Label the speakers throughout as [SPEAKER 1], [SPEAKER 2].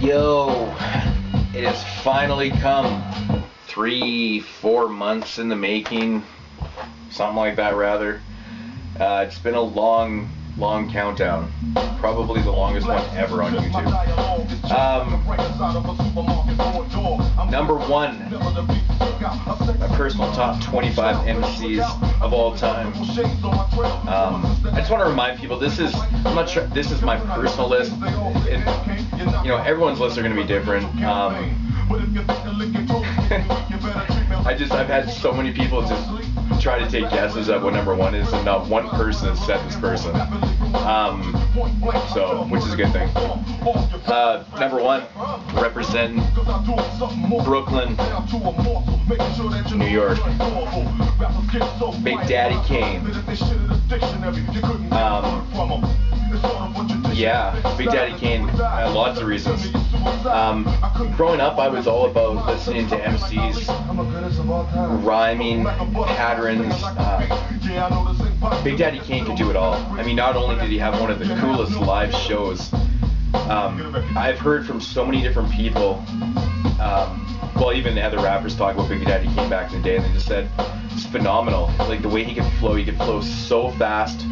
[SPEAKER 1] Yo, it has finally come. 3-4 months in the making, something like that rather. It's been a long countdown, probably the longest one ever on YouTube. Number one, my personal top 25 Emcees of all time. I just want to remind people, this is my personal list. Everyone's lists are going to be different. I've had so many people just try to take guesses at what number one is, and not one person has said this person. Which is a good thing. Number one, representing Brooklyn, New York, Big Daddy Kane. Big Daddy Kane, lots of reasons. Growing up, I was all about listening to Emcees, rhyming, patterns. Big Daddy Kane could do it all. I mean, not only did he have one of the coolest live shows, I've heard from so many different people, even the other rappers talk about Big Daddy Kane back in the day, and they just said, it's phenomenal. Like, the way he could flow so fast.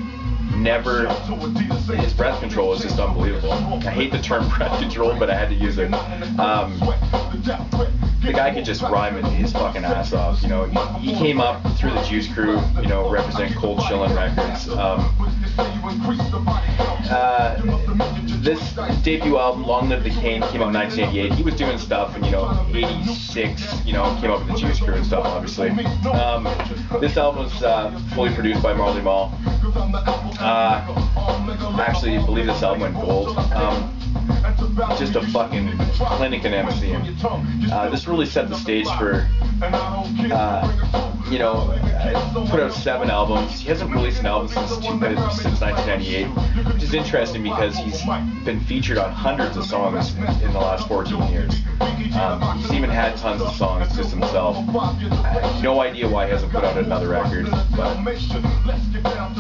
[SPEAKER 1] His breath control is just unbelievable. I hate the term breath control, but I had to use it. The guy could just rhyme his fucking ass off. He came up through the Juice Crew, representing Cold Chillin' Records. This debut album, Long Live the Kane, came out in 1988. He was doing stuff in, 86, came up with the Juice Crew and stuff, obviously. This album was fully produced by Marley Marl. Actually, I believe this album went gold. Just a fucking clinic in MCing. This really set the stage for, put out 7 albums. He hasn't released an album since 1998, which is interesting because he's been featured on hundreds of songs in the last 14 years. He's even had tons of songs just himself. I have no idea why he hasn't put out another record, but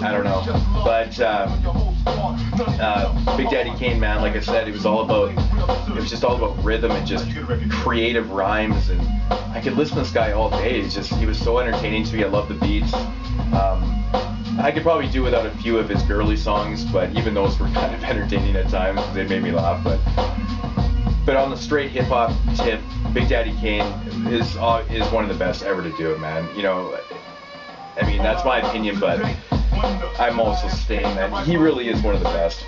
[SPEAKER 1] I don't know. But Big Daddy Kane, man, like I said, it was just all about rhythm and just creative rhymes, and I could listen to this guy all day. He was so entertaining to me. I love the beats. I could probably do without a few of his girly songs, but even those were kind of entertaining at times because they made me laugh. But on the straight hip hop tip, Big Daddy Kane is one of the best ever to do it, man. I mean, that's my opinion, but I'm also saying that he really is one of the best.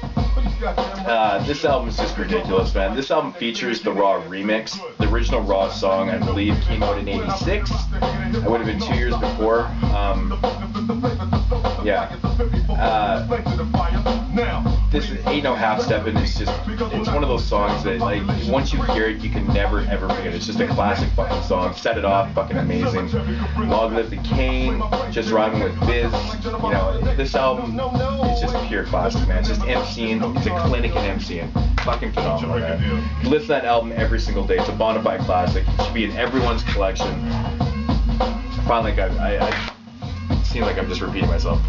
[SPEAKER 1] This album is just ridiculous, man. This album features the Raw remix. The original Raw song, I believe, came out in 86. It would have been 2 years before. This Ain't No Half Steppin'. It's one of those songs that, like, once you hear it, you can never ever forget it. It's just a classic fucking song. Set It Off, fucking amazing. Long Live the Kane, just rhyming with Biz. This album is just pure classic, man. It's just MCing. It's a clinic in MCing. Fucking phenomenal, man. You listen to that album every single day. It's a bona fide classic. It should be in everyone's collection. I find like I seem like I'm just repeating myself.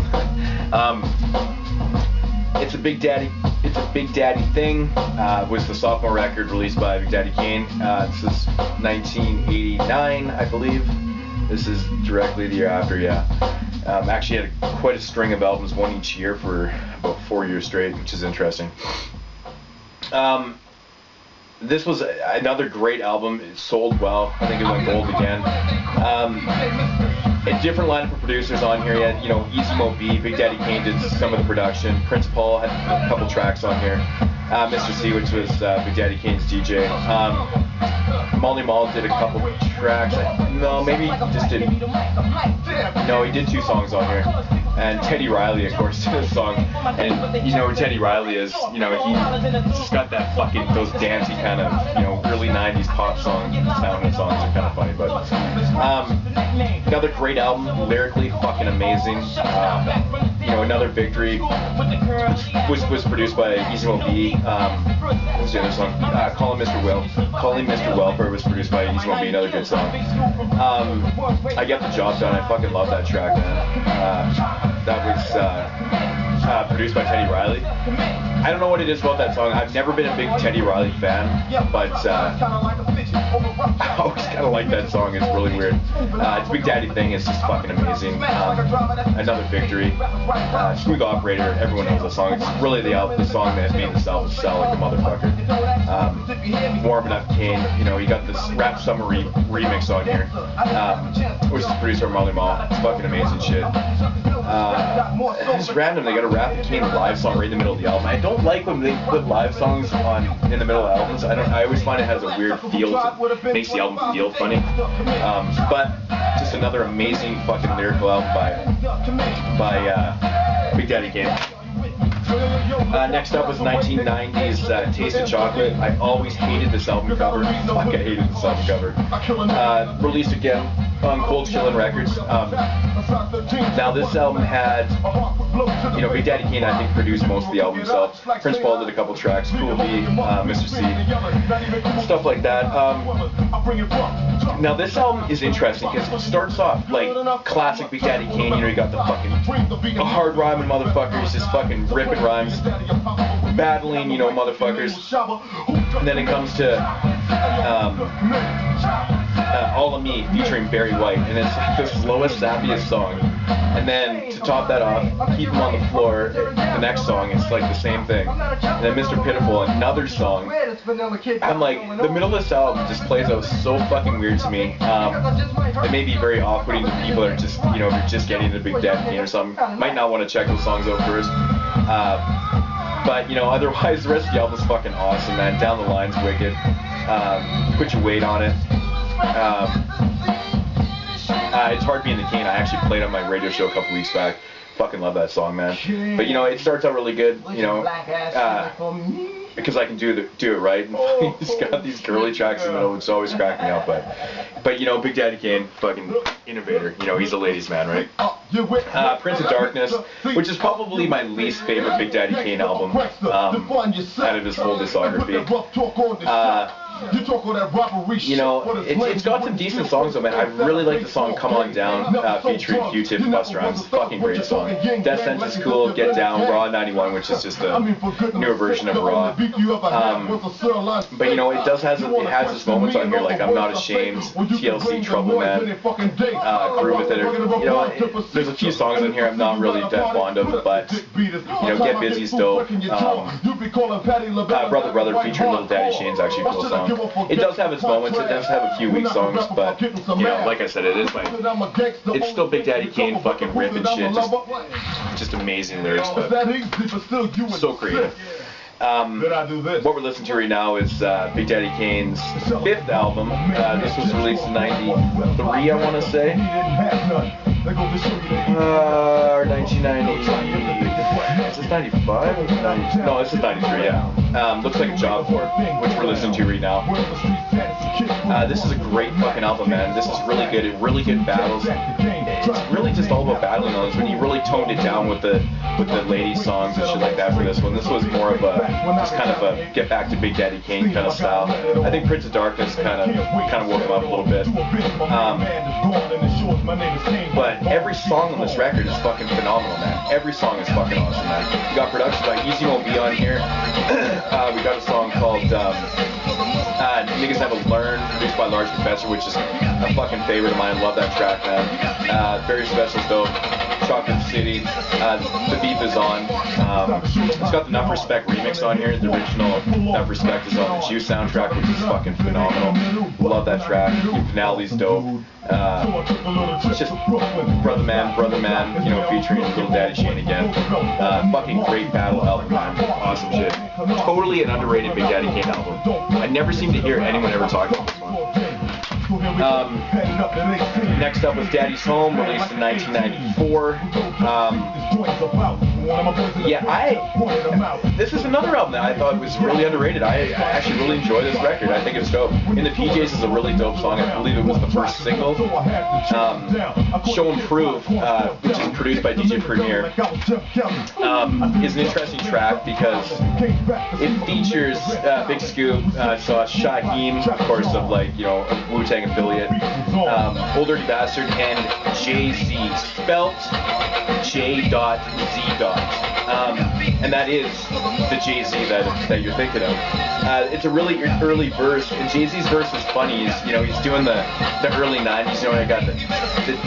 [SPEAKER 1] It's a Big Daddy thing. Was the sophomore record released by Big Daddy Kane. This is 1989, I believe. This is directly the year after, yeah. Actually had quite a string of albums, one each year for about 4 years straight, which is interesting. This was another great album. It sold well. I think it went gold again. A different lineup of producers on here. You had, Easy Mo B, Big Daddy Kane did some of the production. Prince Paul had a couple tracks on here. Mr. C, which was Big Daddy Kane's DJ. Marley Marl did a couple tracks. No, maybe he just did. No, he did 2 songs on here. And Teddy Riley, of course, did a song. And you know who Teddy Riley is. He just got that fucking, those dancey kind of, early 90s pop song sounding songs are kind of funny. But another great album, lyrically fucking amazing. Another victory was produced by Easy Mo B. What was the other song? Call Him Mr. Welfare was produced by Easy Mo B, another good song. I Get the Job Done. I fucking love that track, man. That was produced by Teddy Riley. I don't know what it is about that song. I've never been a big Teddy Riley fan, but I always kind of like that song. It's really weird. It's Big Daddy Thing. It's just fucking amazing. Another Victory. Smooth Operator. Everyone knows the song. It's really the song that made this album sell like a motherfucker. Warm Enough Kane. You know, you got this Rap Summer remix on here, which is produced by Marley Marl. It's fucking amazing shit. It's random. They got a Rap Kane live song right in the middle of the album. I don't like when they put live songs on in the middle of albums. I always find it has a weird feel. It makes the album feel funny. But just another amazing fucking lyrical album by Big Daddy Kane. Next up was 1990's Taste of Chocolate. I always hated this album cover. Fuck, I hated this album cover. Released again on Cold Chillin' Records. Now this album had, you know, Big Daddy Kane I think produced most of the album himself. Prince Paul did a couple tracks, Cool B, Mr. C, stuff like that. Now this album is interesting because it starts off like classic Big Daddy Kane. You know, you got the fucking hard rhyming motherfuckers, just fucking ripping rhymes, battling, you know, motherfuckers. And then it comes to All of Me featuring Barry White, and it's the slowest, sappiest song. And then to top that off, Keep Him on the Floor, the next song, it's like the same thing. And then Mr. Pitiful, another song. I'm like, the middle of this album just plays out so fucking weird to me. It may be very off-putting to people that are just, you know, if you're just getting into Big Daddy Kane or something, might not want to check those songs out first. But, you know, otherwise, the rest of the album's fucking awesome, man. Down the Line's wicked. Put Your Weight on It. It's Hard Being the Kane. I actually played on my radio show a couple weeks back. Fucking love that song, man. But, you know, it starts out really good, you know, because I can do it right. He's got these girly tracks in the middle, which always crack me up. But you know, Big Daddy Kane, fucking innovator. You know, he's a ladies' man, right? Prince of Darkness, which is probably my least favorite Big Daddy Kane album out of his whole discography. You know, it's got some decent songs though, man. I really like the song Come On Down, featuring Q-Tip and Busta Rhymes. It's a fucking great song. Death Sentence is cool. Get Down, Raw 91, which is just a newer version of Raw. But you know, it has its moments on here, like I'm Not Ashamed, TLC, Trouble Man, Groove With It. You know, there's a few songs in here I'm not really that fond of, but you know, Get Busy's dope. Brother Brother featuring Little Daddy Shane's actually a cool song. It does have its moments. It does have a few weak songs, but you know, like I said, it's still Big Daddy Kane fucking ripping shit. Just amazing lyrics, but so creative. What we're listening to right now is Big Daddy Kane's 5th album. This was released in '93, I want to say. Or 1990. Is this 95? No, this is 93, yeah. Looks Like a Job for It, which we're listening to right now. This is a great fucking album, man. This is really good. It really good battles. It's really just all about battling on this one. He really toned it down with the ladies songs and shit like that for this one. This was more of just kind of a get back to Big Daddy Kane kind of style. I think Prince of Darkness kind of woke him up a little bit. But every song on this record is fucking phenomenal, man. Every song is fucking awesome, man. We got production by Easy Won't Be on here. We got a song called Niggas Never Learn, produced by Large Professor, which is a fucking favorite of mine. Love that track, man. Very special, though. Chocolate City. The Beef is on. It's got the Enough Respect remix on here. The original Enough Respect is on the Juice soundtrack, which is fucking phenomenal. Love that track. The finale's dope. It's just Brother Man, you know, featuring Little Daddy Shane again. Fucking great battle album, man. Awesome shit. Totally an underrated Big Daddy Kane album. I never seem to hear anyone ever talk about this one. Next up was Daddy's Home, released in 1994. This is another album that I thought was really underrated. I actually really enjoy this record. I think it's dope. In the PJs is a really dope song. I believe it was the first single. Show and Prove, which is produced by DJ Premier, is an interesting track because it features Big Scoop, Shaheem, of course, of like, you know, a Wu-Tang affiliate, Old Dirty Bastard, and Jay-Z, spelt J.Z. and that is the Jay-Z that you're thinking of. It's a really early verse, and Jay-Z's verse is funny. He's doing the early 90s, I got the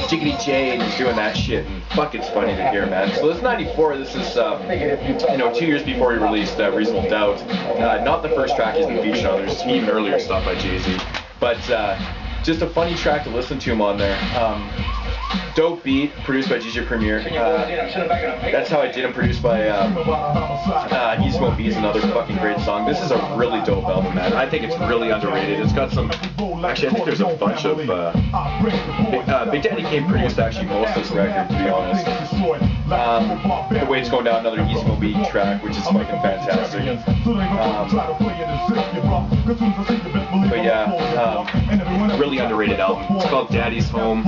[SPEAKER 1] jiggity J, and he's doing that shit, and fuck, it's funny to hear, man. So this is 94, this is, 2 years before he released Reasonable Doubt. Not the first track he's been featured on, there's even earlier stuff by Jay-Z. But just a funny track to listen to him on there. Dope beat, produced by DJ Premier. That's How I Did Him, produced by Easy Mo B's, another fucking great song. This is a really dope album, man. I think it's really underrated. It's got some, actually I think there's a bunch of, Big Daddy Kane produced actually most of this record, to be honest. The Way It's Going Down, another Easy Mo B track, which is fucking fantastic. But yeah, really underrated album. It's called Daddy's Home.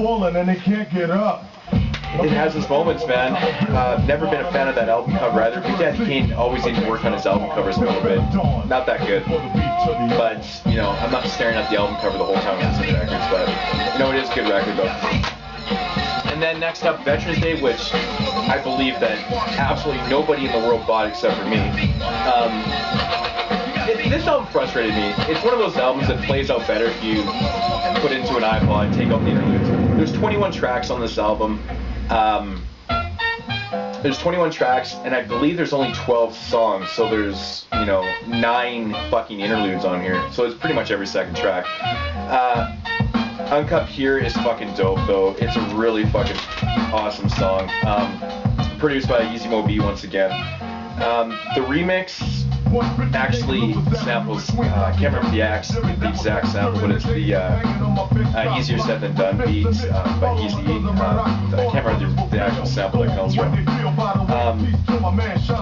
[SPEAKER 1] It has its moments, man. Never been a fan of that album cover either. Big Daddy Kane always needs to work on his album covers a little bit. Not that good. But, I'm not staring at the album cover the whole time I'm listening to records, but, it is a good record, though. And then next up, Veterans Day, which I believe that absolutely nobody in the world bought except for me. This album frustrated me. It's one of those albums that plays out better if you put it into an iPod and take out the interludes. There's 21 tracks on this album. There's 21 tracks, and I believe there's only 12 songs, so there's, 9 fucking interludes on here. So it's pretty much every second track. Uncut Here is fucking dope, though. It's a really fucking awesome song. Produced by Easy Mo B once again. The remix actually samples, I can't remember the exact sample, but it's the Easier Said Than Done beats by Easy. I can't remember the actual sample that comes from.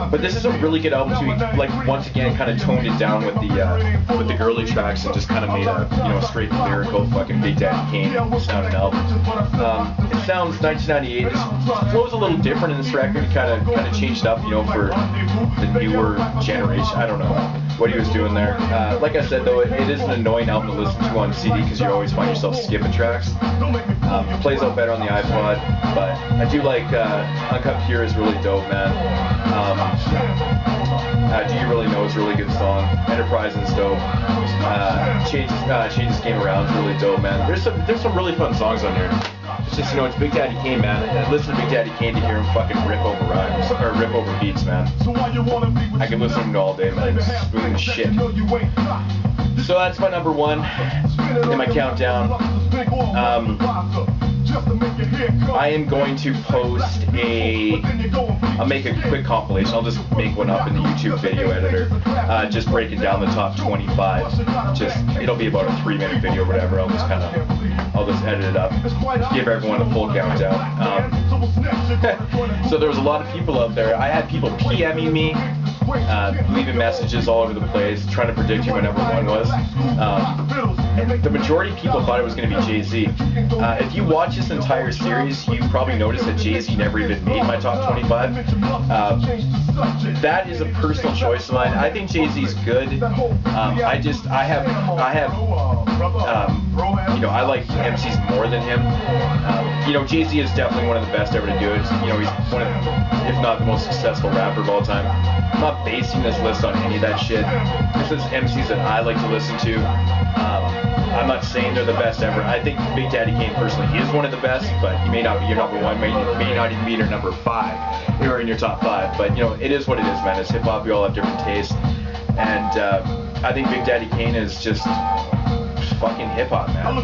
[SPEAKER 1] But this is a really good album too. Like, once again, kind of toned it down with the girly tracks and just kind of made a straight lyrical fucking Big Daddy Kane sounding album. It sounds 1998. It flows a little different in this record. Kind of changed up, for the newer generation. I don't know what he was doing there. Like I said, though, it is an annoying album to listen to on CD because you always find yourself skipping tracks. It plays out better on the iPod, but I do like Uncut Here is really dope, man. Do You Really Know is a really good song. Enterprise is dope. Changes Game Around is really dope, man. There's some really fun songs on here. It's just, it's Big Daddy Kane, man. I listen to Big Daddy Kane to hear him fucking rip over rhymes, or rip over beats, man. I can listen to him all day, man. It's smooth as shit. So that's my number one in my countdown. I am going to post I'll make a quick compilation. I'll just make one up in the YouTube video editor. Just breaking down the top 25. It'll be about a 3-minute video or whatever. I'll just edit it up. Give everyone a full countdown. So there was a lot of people out there. I had people PMing me, leaving messages all over the place, trying to predict who my number one was. And the majority of people thought it was going to be Jay-Z. If you watch this entire series, you probably noticed that Jay-Z never even made my top 25. That is a personal choice of mine. I think Jay-Z's good. I like Emcees more than him. Jay-Z is definitely one of the best ever to do it. He's one of, if not the most successful rapper of all time. I'm not basing this list on any of that shit. This is Emcees that I like to listen to. I'm not saying they're the best ever. I think Big Daddy Kane personally is one of the best, but he may not be your number one, may not even be your number 5, or in your top 5. But it is what it is, man. It's hip hop. We all have different tastes, and I think Big Daddy Kane is just fucking hip hop, man.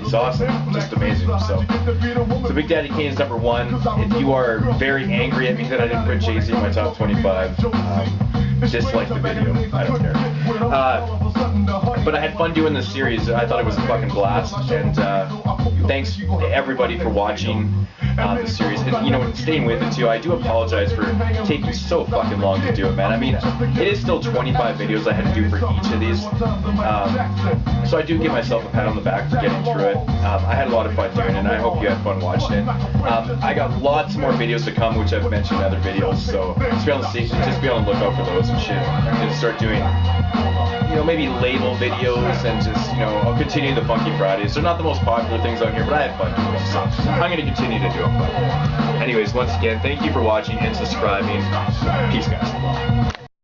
[SPEAKER 1] He's awesome, just amazing. So Big Daddy Kane is number 1. If you are very angry at me that I didn't put Jay-Z in my top 25, dislike the video. I don't care. But I had fun doing this series. I thought it was a fucking blast, and thanks to everybody for watching the series, and staying with it too. I do apologize for taking so fucking long to do it, man. I mean, it is still 25 videos I had to do for each of these, so I do give myself a pat on the back for getting through it. I had a lot of fun doing it, and I hope you had fun watching it. I got lots more videos to come, which I've mentioned in other videos, so just be on the lookout for those and shit. I'm gonna start doing maybe label videos and just, I'll continue the Funky Fridays. They're not the most popular things on here, but I have fun doing them, so I'm going to continue to do them. Anyways, once again, thank you for watching and subscribing. Peace, guys.